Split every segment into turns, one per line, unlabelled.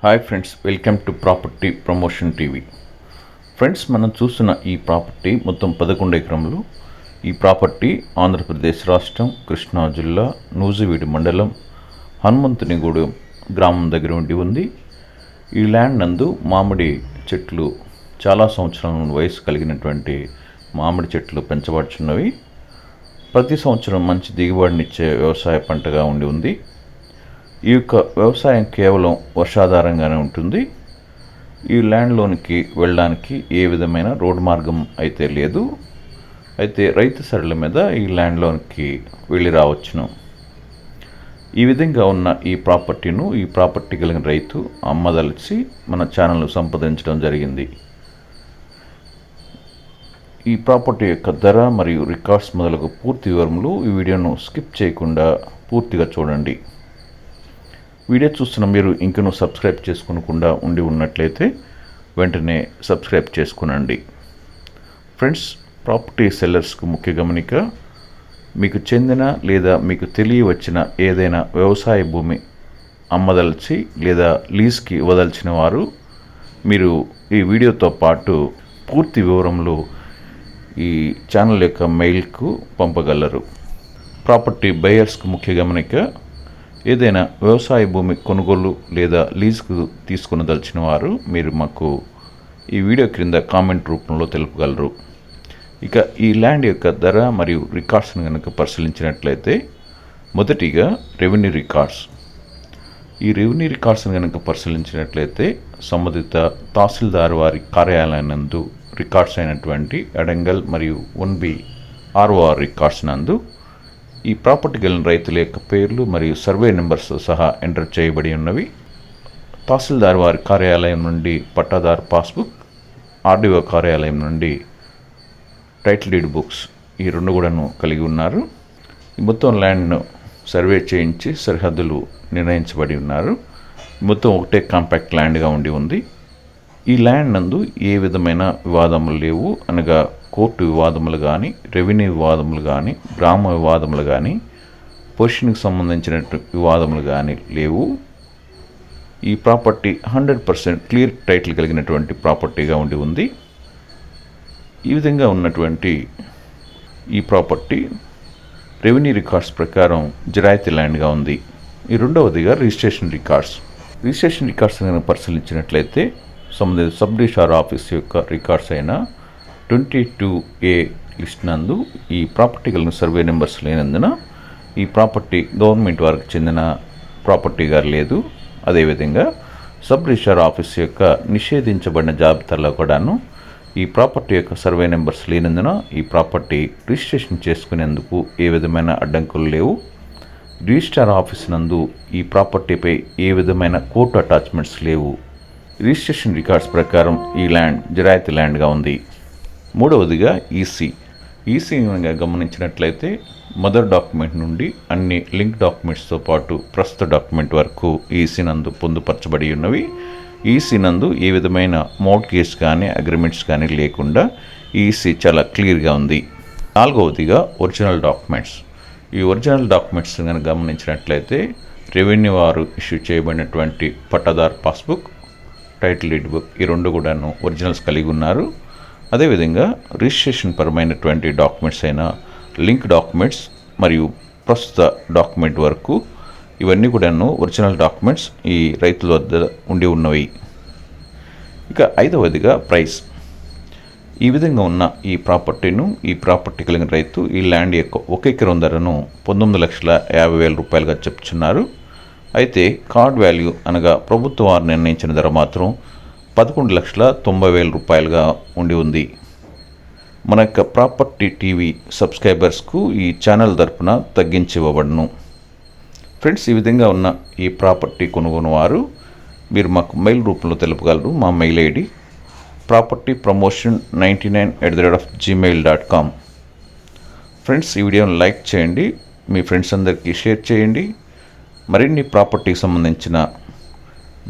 Hi friends, welcome to property promotion TV. Friends, మనం చూస్తున్న ఈ ప్రాపర్టీ మొత్తం 11 ఎకరములు. ఈ ప్రాపర్టీ ఆంధ్రప్రదేశ్ రాష్ట్రం, కృష్ణా జిల్లా, నూజివీడు మండలం, హనుమంతునిగూడెం గ్రామం దగ్గర ఉండి ఉంది. ఈ ల్యాండ్ నందు మామిడి చెట్లు, చాలా సంవత్సరాల వయసు కలిగినటువంటి మామిడి చెట్లు పెంచబడుచున్నవి. ప్రతి సంవత్సరం మంచి దిగుబడినిచ్చే వ్యవసాయ పంటగా ఉండి ఉంది. ఈ యొక్క వ్యవసాయం కేవలం వర్షాధారంగానే ఉంటుంది. ఈ ల్యాండ్లోనికి వెళ్ళడానికి ఏ విధమైన రోడ్ మార్గం అయితే లేదు. అయితే రైతు సరళ మీద ఈ ల్యాండ్లోనికి వెళ్ళి రావచ్చును. ఈ విధంగా ఉన్న ఈ ప్రాపర్టీ కలిగిన రైతు అమ్మదలిచి మన ఛానల్ను సంప్రదించడం జరిగింది. ఈ ప్రాపర్టీ యొక్క ధర మరియు రికార్డ్స్ మొదలగు పూర్తి వివరములు ఈ వీడియోను స్కిప్ చేయకుండా పూర్తిగా చూడండి. వీడియో చూస్తున్న మీరు ఇంకనూ సబ్స్క్రైబ్ చేసుకోకుండా ఉన్నట్లయితే వెంటనే సబ్స్క్రైబ్ చేసుకునండి. ఫ్రెండ్స్, ప్రాపర్టీ సెల్లర్స్కు ముఖ్య గమనిక: మీకు చెందిన లేదా మీకు తెలియవచ్చిన ఏదైనా వ్యవసాయ భూమి అమ్మదలిచి లేదా లీజ్కి ఇవ్వదలిచిన వారు మీరు ఈ వీడియోతో పాటు పూర్తి వివరములు ఈ ఛానల్ యొక్క మెయిల్కు పంపగలరు. ప్రాపర్టీ బయర్స్కు ముఖ్య గమనిక: ఏదైనా వ్యవసాయ భూమి కొనుగోలు లేదా లీజుకు తీసుకునదలిచిన వారు మీరు మాకు ఈ వీడియో క్రింద కామెంట్ రూపంలో తెలుపగలరు. ఇక ఈ ల్యాండ్ యొక్క ధర మరియు రికార్డ్స్ను కనుక పరిశీలించినట్లయితే, మొదటిగా రెవెన్యూ రికార్డ్స్. ఈ రెవెన్యూ రికార్డ్స్ను కనుక పరిశీలించినట్లయితే, సంబంధిత తహసీల్దార్ వారి కార్యాలయం నందు రికార్డ్స్ అయినటువంటి అడంగల్ మరియు 1B ROR రికార్డ్స్ నందు ఈ ప్రాపర్టీ కలిగిన రైతుల యొక్క పేర్లు మరియు సర్వే నెంబర్స్ సహా ఎంటర్ చేయబడి ఉన్నవి. తహసీల్దార్ వారి కార్యాలయం నుండి పట్టాదారు పాస్బుక్, RDO కార్యాలయం నుండి టైటిల్ డీడ్ బుక్స్, ఈ రెండు కూడాను కలిగి ఉన్నారు. ఈ మొత్తం ల్యాండ్ను సర్వే చేయించి సరిహద్దులు నిర్ణయించబడి ఉన్నారు. మొత్తం ఒకటే కాంపాక్ట్ ల్యాండ్గా ఉండి ఉంది. ఈ ల్యాండ్ నందు ఏ విధమైన వివాదములు లేవు, అనగా కోర్టు వివాదములు కానీ, రెవెన్యూ వివాదములు కానీ, గ్రామ వివాదములు కానీ, పొజిషన్కి సంబంధించిన వివాదములు కానీ లేవు. ఈ ప్రాపర్టీ 100% క్లియర్ టైటిల్ కలిగినటువంటి ప్రాపర్టీగా ఉండి ఉంది. ఈ విధంగా ఉన్నటువంటి ఈ ప్రాపర్టీ రెవెన్యూ రికార్డ్స్ ప్రకారం జిరాయితీ ల్యాండ్గా ఉంది. ఈ రెండవదిగా రిజిస్ట్రేషన్ రికార్డ్స్ కనుక పరిశీలించినట్లయితే, సంబంధిత సబ్ రిజిస్ట్రార్ ఆఫీస్ యొక్క రికార్డ్స్ అయిన 22A లిస్ట్ నందు ఈ ప్రాపర్టీ కలిగిన సర్వే నెంబర్స్ లేనందున ఈ ప్రాపర్టీ గవర్నమెంట్ వారికి చెందిన ప్రాపర్టీగా లేదు. అదేవిధంగా సబ్ రిజిస్ట్రార్ ఆఫీస్ యొక్క నిషేధించబడిన జాబితాలో కూడాను ఈ ప్రాపర్టీ యొక్క సర్వే నెంబర్స్ లేనందున ఈ ప్రాపర్టీ రిజిస్ట్రేషన్ చేసుకునేందుకు ఏ విధమైన అడ్డంకులు లేవు. రిజిస్ట్రార్ ఆఫీస్ నందు ఈ ప్రాపర్టీపై ఏ విధమైన కోర్టు అటాచ్మెంట్స్ లేవు. రిజిస్ట్రేషన్ రికార్డ్స్ ప్రకారం ఈ ల్యాండ్ జిరాయితీ ల్యాండ్గా ఉంది. మూడవదిగా ఈసీ గమనించినట్లయితే, మదర్ డాక్యుమెంట్ నుండి అన్ని లింక్ డాక్యుమెంట్స్తో పాటు ప్రస్తుత డాక్యుమెంట్ వరకు ఈసీ నందు పొందుపరచబడి ఉన్నవి. ఈసీ నందు ఏ విధమైన మోర్ట్గేజ్ కానీ, అగ్రిమెంట్స్ కానీ లేకుండా ఈసీ చాలా క్లియర్గా ఉంది. నాలుగవదిగా ఒరిజినల్ డాక్యుమెంట్స్. ఈ ఒరిజినల్ డాక్యుమెంట్స్ కనుక గమనించినట్లయితే, రెవెన్యూ వారు ఇష్యూ చేయబడినటువంటి పట్టాదారు పాస్బుక్, టైటిల్ డీడ్ బుక్, ఈ రెండు కూడాను ఒరిజినల్స్ కలిగి ఉన్నారు. అదేవిధంగా రిజిస్ట్రేషన్ పరమైనటువంటి డాక్యుమెంట్స్ అయిన లింక్ డాక్యుమెంట్స్ మరియు ప్రస్తుత డాక్యుమెంట్ వరకు ఇవన్నీ కూడాను ఒరిజినల్ డాక్యుమెంట్స్ ఈ రైతుల వద్ద ఉండి ఉన్నవి. ఇక ఐదవదిగా ప్రైస్. ఈ విధంగా ఉన్న ఈ ప్రాపర్టీ కలిగిన రైతు ఈ ల్యాండ్ యొక్క 1 ఎకరం ధరను 19,50,000 రూపాయలుగా చెప్తున్నారు. అయితే కార్డ్ వాల్యూ, అనగా ప్రభుత్వం వారు నిర్ణయించిన ధర మాత్రం 11,90,000 రూపాయలుగా ఉండి ఉంది. మన యొక్క ప్రాపర్టీ టీవీ సబ్స్క్రైబర్స్కు ఈ ఛానల్ తరపున తగ్గించి ఇవ్వబడును. ఫ్రెండ్స్, ఈ విధంగా ఉన్న ఈ ప్రాపర్టీ కొనుగోలు వారు మీరు మాకు మెయిల్ రూపంలో తెలుపగలరు. మా మెయిల్ ఐడి propertypromotion99@gmail.com. ఫ్రెండ్స్, ఈ వీడియోని లైక్ చేయండి, మీ ఫ్రెండ్స్ అందరికీ షేర్ చేయండి. మరిన్ని ప్రాపర్టీకి సంబంధించిన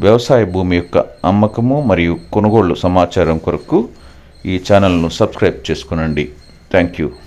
వ్యవసాయ భూమి యొక్క అమ్మకము మరియు కొనుగోళ్లు సమాచారం కొరకు ఈ ఛానల్ను సబ్స్క్రైబ్ చేసుకునండి. Thank you.